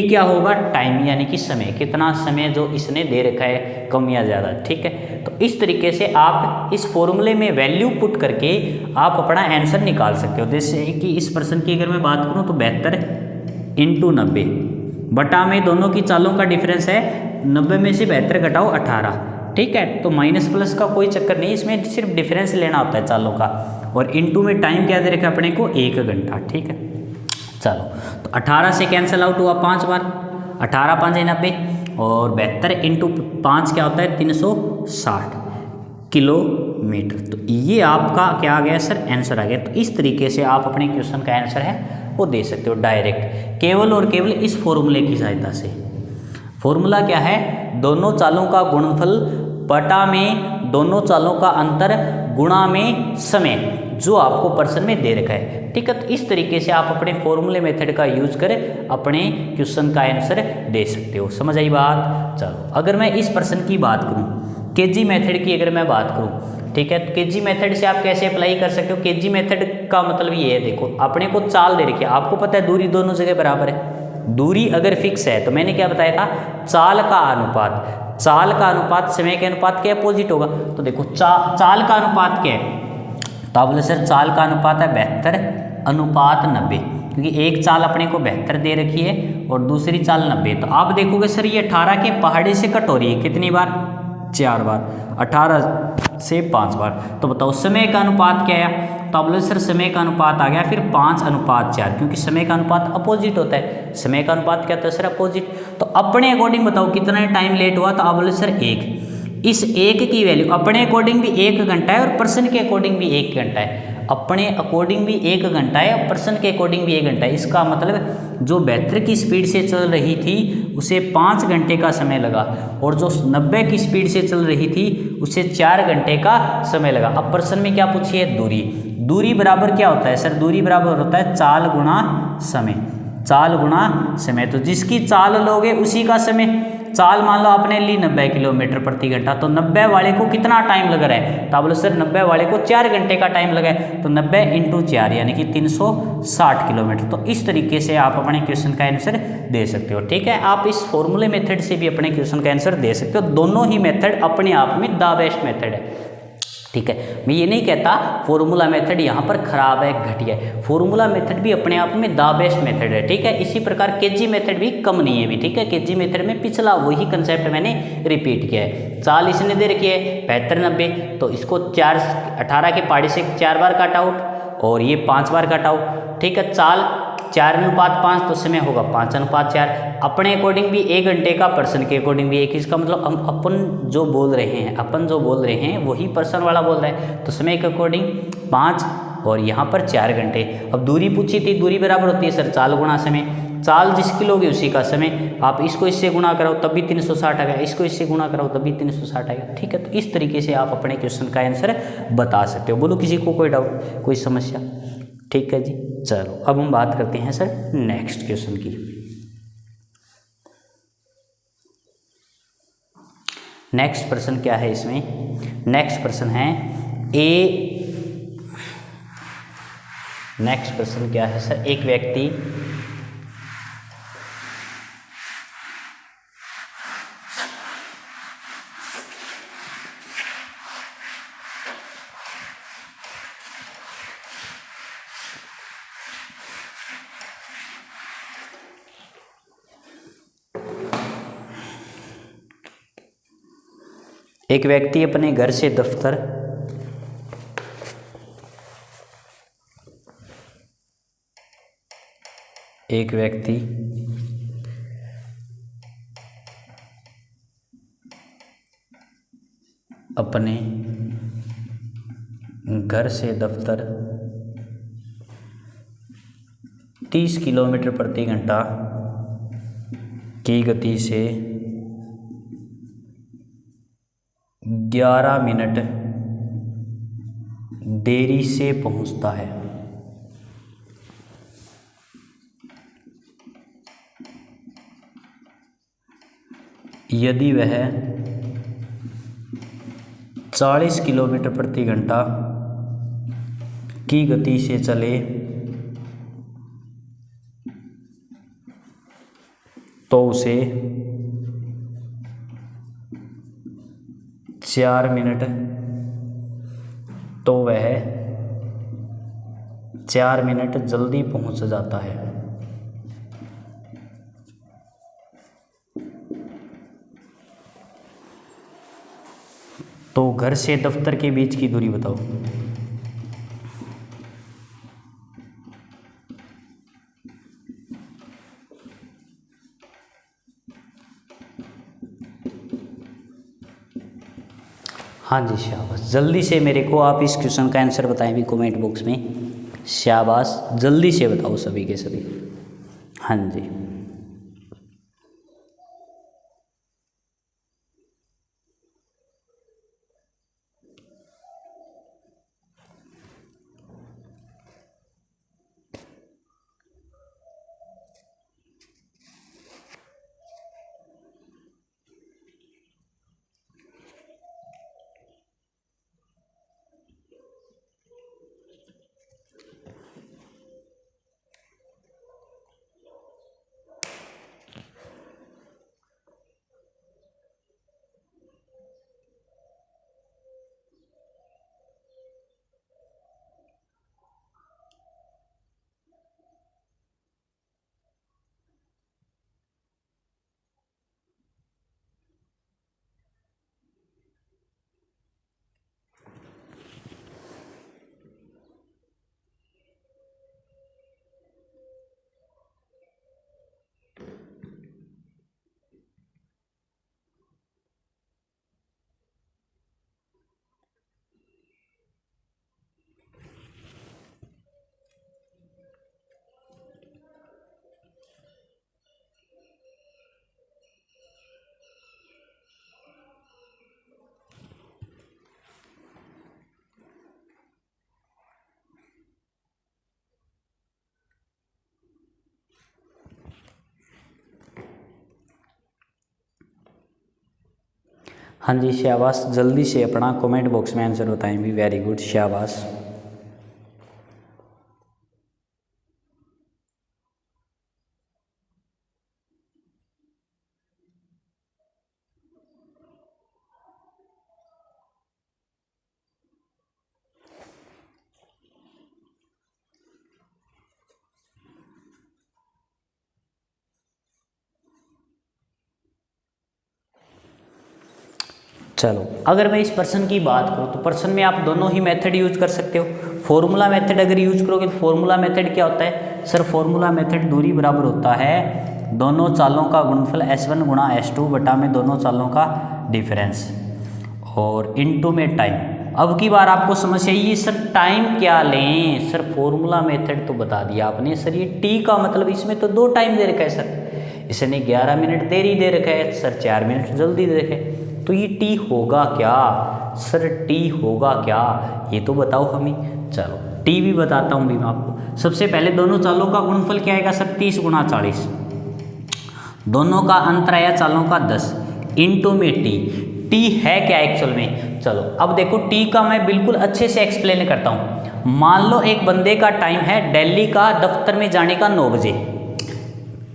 क्या होगा, टाइम यानी कि समय, कितना समय जो इसने दे रखा है, कम या ज़्यादा, ठीक है। तो इस तरीके से आप इस फॉर्मूले में वैल्यू पुट करके आप अपना आंसर निकाल सकते हो। जैसे कि इस प्रश्न की अगर मैं बात करूं तो 72 × 90 बटा में दोनों की चालों का डिफरेंस है 90 में से 72 घटाओ 18, ठीक है। तो माइनस प्लस का कोई चक्कर नहीं, इसमें सिर्फ डिफरेंस लेना होता है चालों का, और इंटू में टाइम क्या दे रखा है अपने को, 1 घंटा, ठीक है। चलो तो 18 से कैंसिल आउट हुआ 5 बार, 18 × 5 = 90, और 72 × 5 क्या होता है, 360 किलोमीटर। तो ये आपका क्या आ गया सर, आंसर आ गया। तो इस तरीके से आप अपने क्वेश्चन का आंसर है वो दे सकते हो डायरेक्ट, केवल और केवल इस फॉर्मूले की सहायता से। फॉर्मूला क्या है, दोनों चालों का गुणनफल बटा में दोनों चालों का अंतर गुणा में समय, जो आपको प्रश्न में दे रखा है, ठीक है। तो इस तरीके से आप अपने फॉर्मूले मेथड का यूज कर अपने क्वेश्चन का आंसर दे सकते हो। समझ आई बात? चलो अगर मैं इस प्रश्न की बात करूं, केजी मेथड की अगर मैं बात करूं, ठीक है, तो केजी मेथड से आप कैसे अप्लाई कर सकते हो। केजी मेथड का मतलब ये है, देखो अपने को चाल दे रखी है, आपको पता है दूरी दोनों जगह बराबर है, दूरी अगर फिक्स है तो मैंने क्या बताया था, चाल का अनुपात, चाल का अनुपात समय के अनुपात के अपोजिट होगा। तो देखो चाल का अनुपात क्या है, तो आप बोले सर चाल का अनुपात है 72:90, क्योंकि एक चाल अपने को 72 दे रखी है और दूसरी चाल 90। तो आप देखोगे सर ये 18 के पहाड़े से कट हो रही है, कितनी बार, 4 बार, 18 से 5 बार। तो बताओ समय का अनुपात क्या आया, तो आप बोले सर समय का अनुपात आ गया फिर 5:4, क्योंकि समय का अनुपात अपोजिट होता है, समय का अनुपात क्या होता है सर, अपोजिट। तो अपने अकॉर्डिंग बताओ कितना टाइम लेट हुआ, तो आप बोले सर 1, इस 1 की वैल्यू अपने अकॉर्डिंग भी 1 घंटा है और पर्सन के अकॉर्डिंग भी 1 घंटा है, अपने अकॉर्डिंग भी 1 घंटा है और पर्सन के अकॉर्डिंग भी 1 घंटा है। इसका मतलब जो 72 की स्पीड से चल रही थी उसे 5 घंटे का समय लगा, और जो 90 की स्पीड से चल रही थी उसे 4 घंटे का समय लगा। अब प्रश्न में क्या पूछिए, दूरी, दूरी बराबर क्या होता है सर, दूरी बराबर होता है चाल गुणा समय, चाल गुणा समय। तो जिसकी चाल लोगे उसी का समय, चाल मान लो आपने ली 90 किलोमीटर प्रति घंटा, तो 90 वाले को कितना टाइम लग रहा है, तो बोलो सर 90 वाले को 4 घंटे का टाइम लगा है, तो 90 × 4 यानी कि 360 किलोमीटर। तो इस तरीके से आप अपने क्वेश्चन का आंसर दे सकते हो। ठीक है, आप इस फॉर्मूले मेथड से भी अपने क्वेश्चन का आंसर दे सकते हो। दोनों ही मेथड अपने आप में द बेस्ट मेथड है। ठीक है, मैं ये नहीं कहता फॉर्मूला मेथड यहाँ पर खराब है, घटिया है, फॉर्मूला मेथड भी अपने आप में द बेस्ट मेथड है। ठीक है, इसी प्रकार केजी मेथड भी कम नहीं है भी। ठीक है, केजी मेथड में पिछला वही कंसेप्ट मैंने रिपीट किया है। चाल इसने दे रखी है 75 90, तो इसको 18 के पहाड़ी से 4 बार काट आउट और ये 5 बार काट आउट। ठीक है, चाल 4:5 तो समय होगा 5:4। अपने अकॉर्डिंग भी 1 घंटे का, पर्सन के अकॉर्डिंग भी 1, इसका मतलब हम अपन जो बोल रहे हैं वही पर्सन वाला बोल रहा है, तो समय के अकॉर्डिंग 5 और यहाँ पर 4 घंटे। अब दूरी पूछी थी, दूरी बराबर होती है सर चाल गुणा समय, चाल जिसकी लोगे उसी का समय, आप इसको इससे गुणा कराओ तब भी 360 आएगा, इसको इससे गुणा कराओ तब भी 360 आएगा। ठीक है, तो इस तरीके से आप अपने क्वेश्चन का आंसर बता सकते हो। बोलो किसी को कोई डाउट, कोई समस्या? ठीक है जी, चलो अब हम बात करते हैं सर नेक्स्ट क्वेश्चन की। नेक्स्ट प्रश्न क्या है इसमें? नेक्स्ट प्रश्न है नेक्स्ट प्रश्न क्या है सर? एक व्यक्ति अपने घर से दफ्तर एक व्यक्ति अपने घर से दफ्तर 30 किलोमीटर प्रति घंटा की गति से 11 मिनट देरी से पहुंचता है। यदि वह 40 किलोमीटर प्रति घंटा की गति से चले तो उसे 4 मिनट तो वह 4 मिनट जल्दी पहुंच जाता है। तो घर से दफ्तर के बीच की दूरी बताओ। हाँ जी, शाबाश, जल्दी से मेरे को आप इस क्वेश्चन का आंसर बताएं भी कमेंट बॉक्स में। शाबाश, जल्दी से बताओ सभी के सभी। हाँ जी, हाँ जी शाबाश, जल्दी से अपना कमेंट बॉक्स में आंसर बताएं भी, वेरी गुड शाबाश। चलो अगर मैं इस प्रश्न की बात करूँ तो प्रश्न में आप दोनों ही मेथड यूज कर सकते हो। फॉर्मूला मेथड अगर यूज करोगे तो फॉर्मूला मेथड क्या होता है सर, फॉर्मूला मेथड दूरी बराबर होता है दोनों चालों का गुणनफल S1 गुणा S2 बटा में दोनों चालों का डिफरेंस और इनटू में टाइम। अब की बार आपको समस्या ये सर टाइम क्या लें, सर फॉर्मूला मेथड तो बता दिया आपने सर, ये टी का मतलब इसमें तो 2 टाइम दे रखा है सर, इसने 11 मिनट देरी दे रखा है सर, 4 मिनट जल्दी दे रखे, तो ये टी होगा क्या सर, टी होगा क्या ये तो बताओ हमें। चलो टी भी बताता हूँ भी मैं आपको। सबसे पहले दोनों चालों का गुणनफल क्या आएगा सर, 30 गुणा 40, दोनों का अंतर आया चालों का 10 इंटू में टी है क्या एक्चुअल में। चलो अब देखो टी का मैं बिल्कुल अच्छे से एक्सप्लेन करता हूँ। मान लो एक बंदे का टाइम है दिल्ली का दफ्तर में जाने का 9 बजे,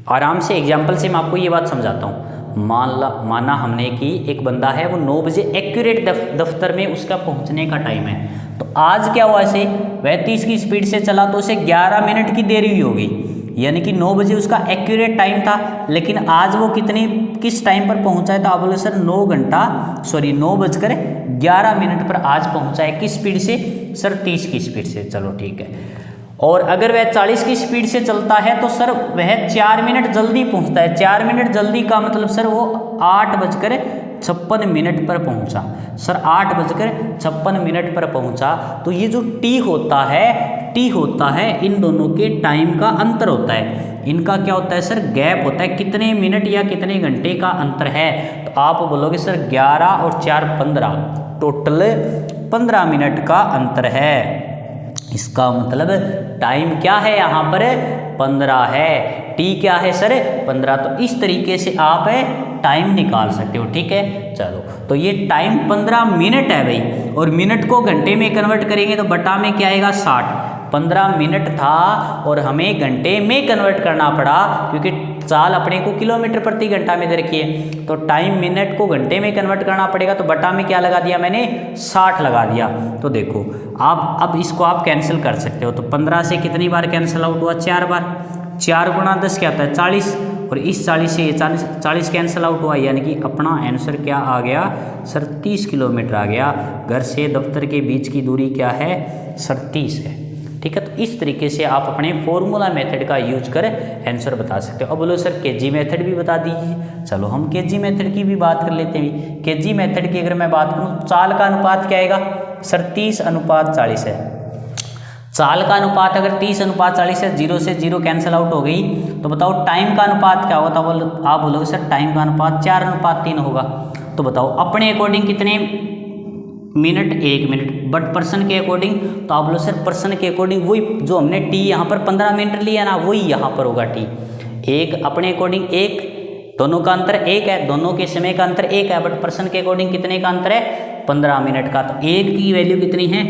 आराम से एग्जाम्पल से मैं आपको ये बात समझाता हूँ। माना हमने कि एक बंदा है वो 9 बजे एक्यूरेट दफ्तर में उसका पहुंचने का टाइम है, तो आज क्या हुआ ऐसे, वह 30 की स्पीड से चला तो उसे 11 मिनट की देरी हुई होगी, यानी कि 9 बजे उसका एक्यूरेट टाइम था, लेकिन आज वो किस टाइम पर पहुंचा है, तो आप बोले सर 9 बजकर 11 मिनट पर आज पहुंचा है, किस स्पीड से सर 30 की स्पीड से। चलो ठीक है, और अगर वह 40 की स्पीड से चलता है तो सर वह 4 मिनट जल्दी पहुंचता है। 4 मिनट जल्दी का मतलब सर वो 8:56 पर पहुंचा सर, 8:56 पर पहुंचा। तो ये जो टी होता है इन दोनों के टाइम का अंतर होता है, इनका क्या होता है सर, गैप होता है, कितने मिनट या कितने घंटे का अंतर है। तो आप बोलोगे सर 11 और 4 15, टोटल 15 मिनट का अंतर है। इसका मतलब टाइम क्या है यहाँ पर 15 है, टी क्या है सर 15। तो इस तरीके से आप टाइम निकाल सकते हो, ठीक है। चलो तो ये टाइम 15 मिनट है भाई, और मिनट को घंटे में कन्वर्ट करेंगे तो बटा में क्या आएगा 60। 15 मिनट था और हमें घंटे में कन्वर्ट करना पड़ा, क्योंकि चाल अपने को किलोमीटर प्रति घंटा में दे रखी है, तो टाइम मिनट को घंटे में कन्वर्ट करना पड़ेगा, तो बटा में क्या लगा दिया मैंने 60 लगा दिया। तो देखो आप अब इसको आप कैंसिल कर सकते हो, तो 15 से कितनी बार कैंसिल आउट हुआ, 4 बार, 4 गुणा 10 क्या होता है 40, और इस 40 से 40 कैंसिल आउट हुआ, यानी कि अपना आंसर क्या आ गया सर 30 किलोमीटर आ गया। घर से दफ्तर के बीच की दूरी क्या है सर 30 है, ठीक है। तो इस तरीके से आप अपने फॉर्मूला मेथड का यूज कर आंसर बता सकते हो। अब बोलो सर केजी मेथड भी बता दीजिए। चलो हम केजी मेथड की भी बात कर लेते हैं। केजी मेथड की अगर मैं बात करूँ, चाल का अनुपात क्या आएगा सर 30:40 है। चाल का अनुपात अगर 30:40 है, 0 से 0 कैंसिल आउट हो गई, तो बताओ टाइम का अनुपात क्या होगा। तो आप बोलोगे सर टाइम का अनुपात 4:3 होगा। तो बताओ अपने अकॉर्डिंग कितने मिनट, 1 मिनट, बट पर्सन के अकॉर्डिंग, तो आप बोलो सर पर्सन के अकॉर्डिंग वही जो हमने टी यहाँ पर 15 मिनट लिया ना, वही यहाँ पर होगा टी। एक अपने अकॉर्डिंग 1, दोनों का अंतर 1 है, दोनों के समय का अंतर 1 है, बट पर्सन के अकॉर्डिंग कितने का अंतर है 15 मिनट का। तो 1 की वैल्यू कितनी है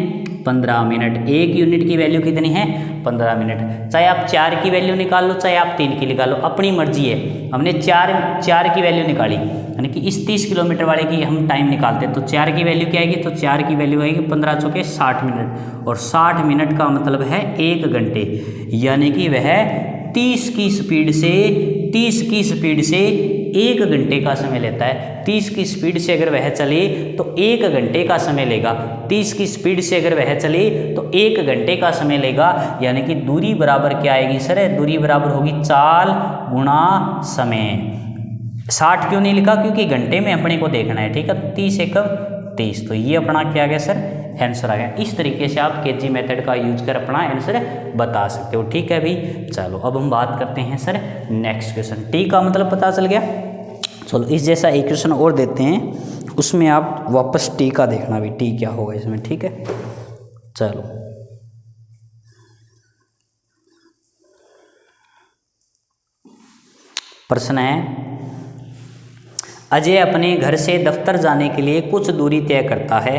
15 मिनट, 1 यूनिट की वैल्यू कितनी है 15 मिनट। चाहे आप 4 की वैल्यू निकाल लो, चाहे आप 3 की निकाल लो, अपनी मर्जी है। हमने 4 की वैल्यू निकाली, यानी कि इस 30 किलोमीटर वाले की हम टाइम निकालते हैं, तो 4 की वैल्यू क्या आएगी, तो 4 की वैल्यू आएगी 15 चौके 60 मिनट, और 60 मिनट का मतलब है 1 घंटे, यानी कि वह 30 की स्पीड से 1 घंटे का समय लेता है। 30 की स्पीड से अगर वह चले तो 1 घंटे का समय लेगा, 30 की स्पीड से अगर वह चले तो 1 घंटे का समय लेगा, यानी कि दूरी बराबर क्या आएगी सर, दूरी बराबर होगी चाल गुणा समय। 60 क्यों नहीं लिखा, क्योंकि घंटे में अपने को देखना है, ठीक है। 30 एकम 30, तो ये अपना क्या आ गया सर आंसर आ गया। इस तरीके से आप केजी मेथड का यूज कर अपना आंसर बता सकते हो, ठीक है भाई। चलो अब हम बात करते हैं सर नेक्स्ट क्वेश्चन। टी का मतलब पता चल गया। चलो इस जैसा एक क्वेश्चन और देते हैं, उसमें आप वापस टी का देखना भी, टी क्या होगा इसमें, ठीक है। चलो प्रश्न है, अजय अपने घर से दफ्तर जाने के लिए कुछ दूरी तय करता है,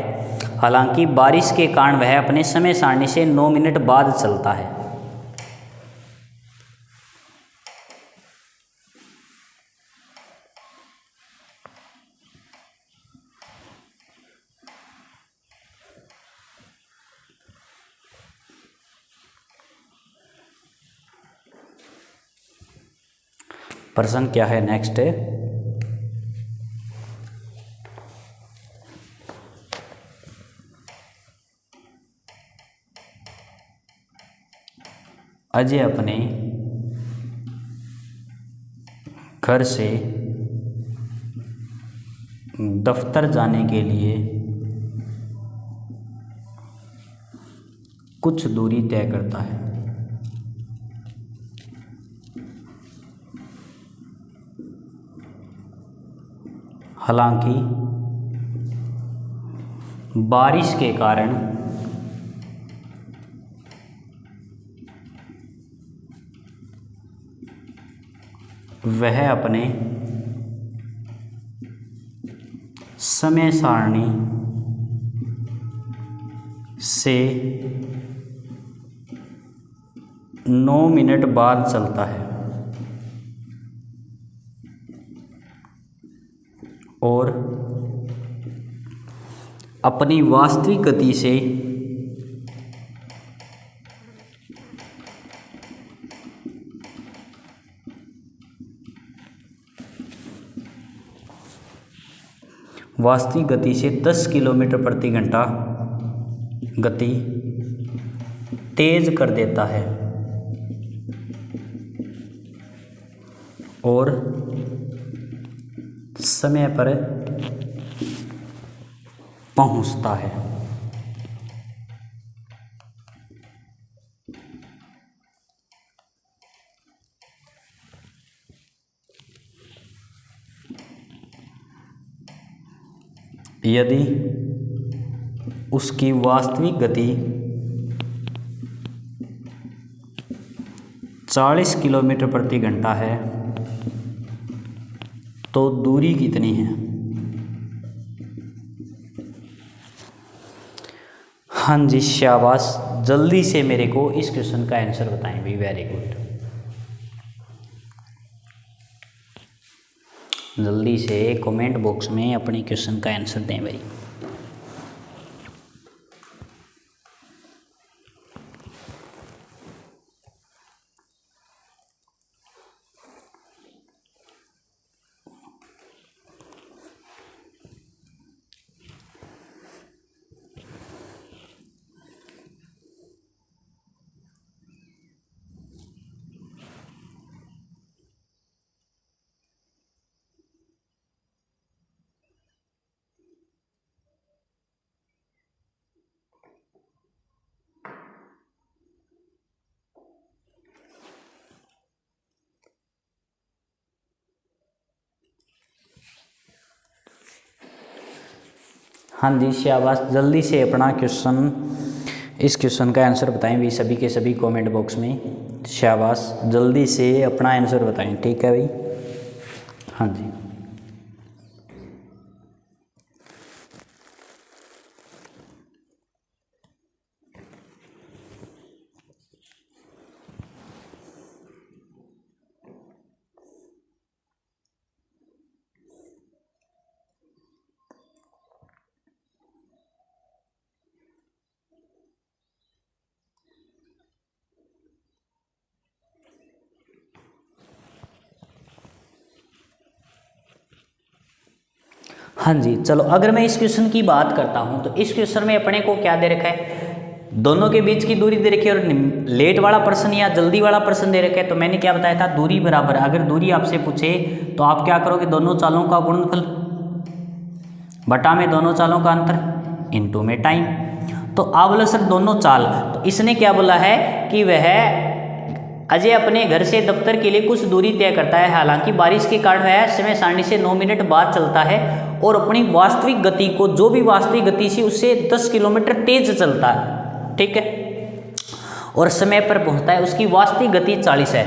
हालांकि बारिश के कारण वह अपने समय सारणी से 9 मिनट बाद चलता है। प्रश्न क्या है नेक्स्ट? अजय अपने घर से दफ्तर जाने के लिए कुछ दूरी तय करता है, हालांकि बारिश के कारण वह अपने समय सारणी से 9 मिनट बाद चलता है और अपनी वास्तविक गति से वास्तविक गति से 10 किलोमीटर प्रति घंटा गति तेज कर देता है और समय पर पहुंचता है। यदि उसकी वास्तविक गति 40 किलोमीटर प्रति घंटा है तो दूरी कितनी है? हाँ जी, शाबाश। जल्दी से मेरे को इस क्वेश्चन का आंसर बताएं भाई। Very good. जल्दी से कमेंट बॉक्स में अपने क्वेश्चन का आंसर दें भाई। हाँ जी, शाबाश। जल्दी से अपना इस क्वेश्चन का आंसर बताएं भी सभी के सभी कमेंट बॉक्स में। शाबाश, जल्दी से अपना आंसर बताएं। ठीक है भाई। हाँ जी। हाँ जी, चलो अगर मैं इस क्वेश्चन की बात करता हूं तो इस क्वेश्चन में अपने को क्या दे रखा है? दोनों के बीच की दूरी दे रखी है और लेट वाला प्रश्न या जल्दी वाला प्रश्न दे रखा है। तो मैंने क्या बताया था? दूरी बराबर। अगर दूरी आपसे पूछे तो आप क्या करोगे? दोनों चालों का गुणनफल बटा में दोनों चालों का अंतर इनटू में टाइम। तो आप बोला सर दोनों चाल, तो इसने क्या बोला है कि वह अजय अपने घर से दफ्तर के लिए कुछ दूरी तय करता है, हालांकि बारिश के कारण वह समय सारणी से 9 मिनट बाद चलता है और अपनी वास्तविक गति को, जो भी वास्तविक गति से उससे 10 किलोमीटर तेज चलता है। ठीक है, और समय पर पहुंचता है। उसकी वास्तविक गति 40 है।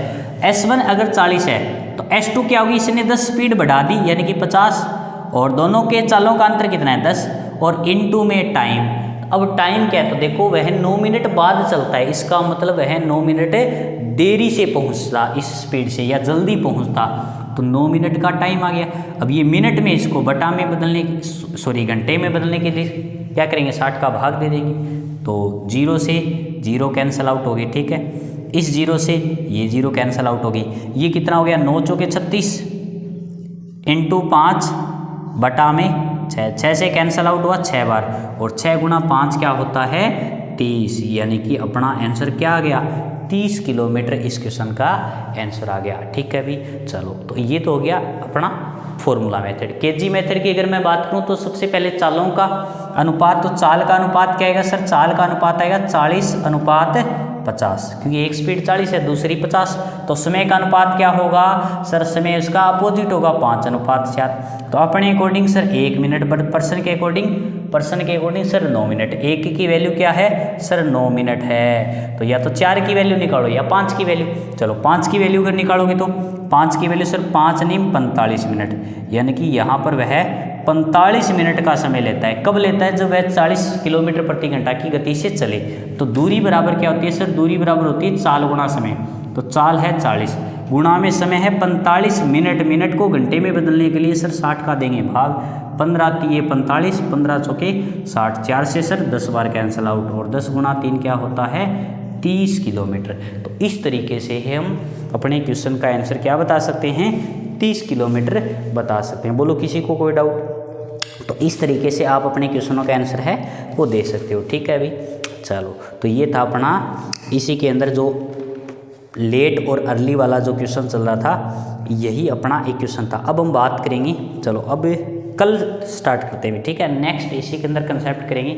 S1 अगर 40 है तो S2 क्या होगी, इसने 10 स्पीड बढ़ा दी यानी कि 50, और दोनों के चालों का अंतर कितना है 10, और इनटू में टाइम। अब टाइम क्या है, तो देखो वह 9 मिनट बाद चलता है, इसका मतलब वह 9 मिनट देरी से पहुंचता इस स्पीड से, या जल्दी पहुंचता, तो 9 मिनट का टाइम आ गया। अब ये मिनट में इसको बटा में बदलने, सॉरी घंटे में बदलने के लिए क्या करेंगे, 60 का भाग दे देंगे, तो 0 से 0 कैंसिल आउट हो गई, ठीक है। इस 0 से ये 0 कैंसिल आउट हो गई, ये कितना हो गया 9 चौके 36 इंटू 5 बटा में 6, 6 से कैंसिल आउट हुआ 6 बार, और 6 गुना 5 क्या होता है 30, यानी कि अपना आंसर क्या आ गया 30 किलोमीटर इस क्वेश्चन का आंसर आ गया, ठीक है भी। चलो तो ये तो हो गया अपना फॉर्मूला मेथड। केजी मेथड की अगर मैं बात करूं तो सबसे पहले चालों का अनुपात, तो चाल का अनुपात क्या आएगा सर, चाल का अनुपात आएगा 40:50, क्योंकि एक स्पीड 40 है दूसरी 50, तो समय का अनुपात क्या होगा सर, समय उसका अपोजिट होगा 5:4। तो अपने according sir 1 minute, but person के अकॉर्डिंग सर 9 मिनट। एक की वैल्यू क्या है सर 9 मिनट है, तो या तो 4 की वैल्यू निकालो या 5 की वैल्यू। चलो 5 की वैल्यू अगर निकालोगे तो 5 की वैल्यू सर 5 नहीं 45 मिनट, यानी कि यहाँ पर वह 45 मिनट का समय लेता है। कब लेता है, जब वह 40 किलोमीटर प्रति घंटा की गति से चले। तो दूरी बराबर क्या होती है सर, दूरी बराबर होती है चाल गुणा समय, तो चाल है 40 गुणा में समय है 45 मिनट, मिनट को घंटे में बदलने के लिए सर 60 का देंगे भाग, 15 तिये 45, 15 चौके 60, 4 से सर 10 बार कैंसिल आउट, और 10 गुणा 3 क्या होता है 30 किलोमीटर। तो इस तरीके से हम अपने क्वेश्चन का आंसर क्या बता सकते हैं 30 किलोमीटर बता सकते हैं। बोलो किसी को कोई डाउट, तो इस तरीके से आप अपने क्वेश्चनों का आंसर है वो दे सकते हो, ठीक है अभी। चलो तो ये था अपना इसी के अंदर जो लेट और अर्ली वाला जो क्वेश्चन चल रहा था, यही अपना एक क्वेश्चन था। अब हम बात करेंगे, चलो अब कल स्टार्ट करते हैं, ठीक है। नेक्स्ट इसी के अंदर कंसेप्ट करेंगे,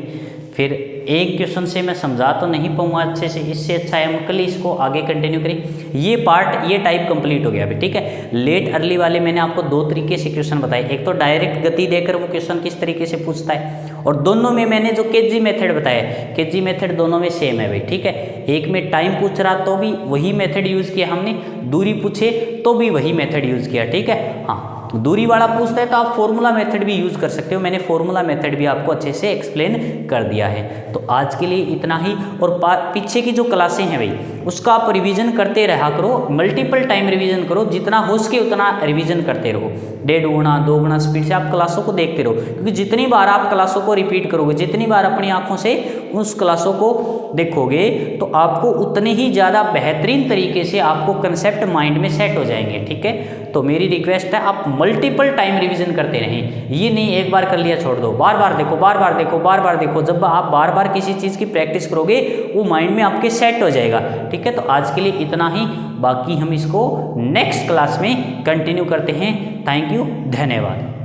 फिर एक क्वेश्चन से मैं समझा तो नहीं पाऊंगा अच्छे से, इससे अच्छा है हम कल इसको आगे कंटिन्यू करें। ये पार्ट, ये टाइप कंप्लीट हो गया अभी, ठीक है। लेट अर्ली वाले मैंने आपको 2 तरीके से क्वेश्चन बताए, एक तो डायरेक्ट गति देकर वो क्वेश्चन किस तरीके से पूछता है, और दोनों में मैंने जो केजी मेथड बताया, केजी मेथड दोनों में सेम है भाई, ठीक है। एक में टाइम पूछ रहा तो भी वही मेथड यूज़ किया हमने, दूरी पूछे तो भी वही मेथड यूज़ किया, ठीक है। हाँ, दूरी वाला पूछता है तो आप फॉर्मूला मेथड भी यूज़ कर सकते हो, मैंने फॉर्मूला मेथड भी आपको अच्छे से एक्सप्लेन कर दिया है। तो आज के लिए इतना ही, और पीछे की जो क्लासें हैं भाई उसका आप रिवीजन करते रहा करो, मल्टीपल टाइम रिवीजन करो, जितना हो सके उतना रिवीजन करते रहो, 1.5 गुना 2 गुना स्पीड से आप क्लासों को देखते रहो, क्योंकि जितनी बार आप क्लासों को रिपीट करोगे, जितनी बार अपनी आंखों से उस क्लासों को देखोगे, तो आपको उतने ही ज़्यादा बेहतरीन तरीके से आपको कंसेप्ट माइंड में सेट हो जाएंगे, ठीक है। तो मेरी रिक्वेस्ट है आप मल्टीपल टाइम रिवीजन करते रहें, ये नहीं एक बार कर लिया छोड़ दो, बार बार देखो, बार बार देखो, बार बार देखो। जब आप बार बार किसी चीज़ की प्रैक्टिस करोगे वो माइंड में आपके सेट हो जाएगा, ठीक है। तो आज के लिए इतना ही, बाकी हम इसको नेक्स्ट क्लास में कंटिन्यू करते हैं। थैंक यू, धन्यवाद।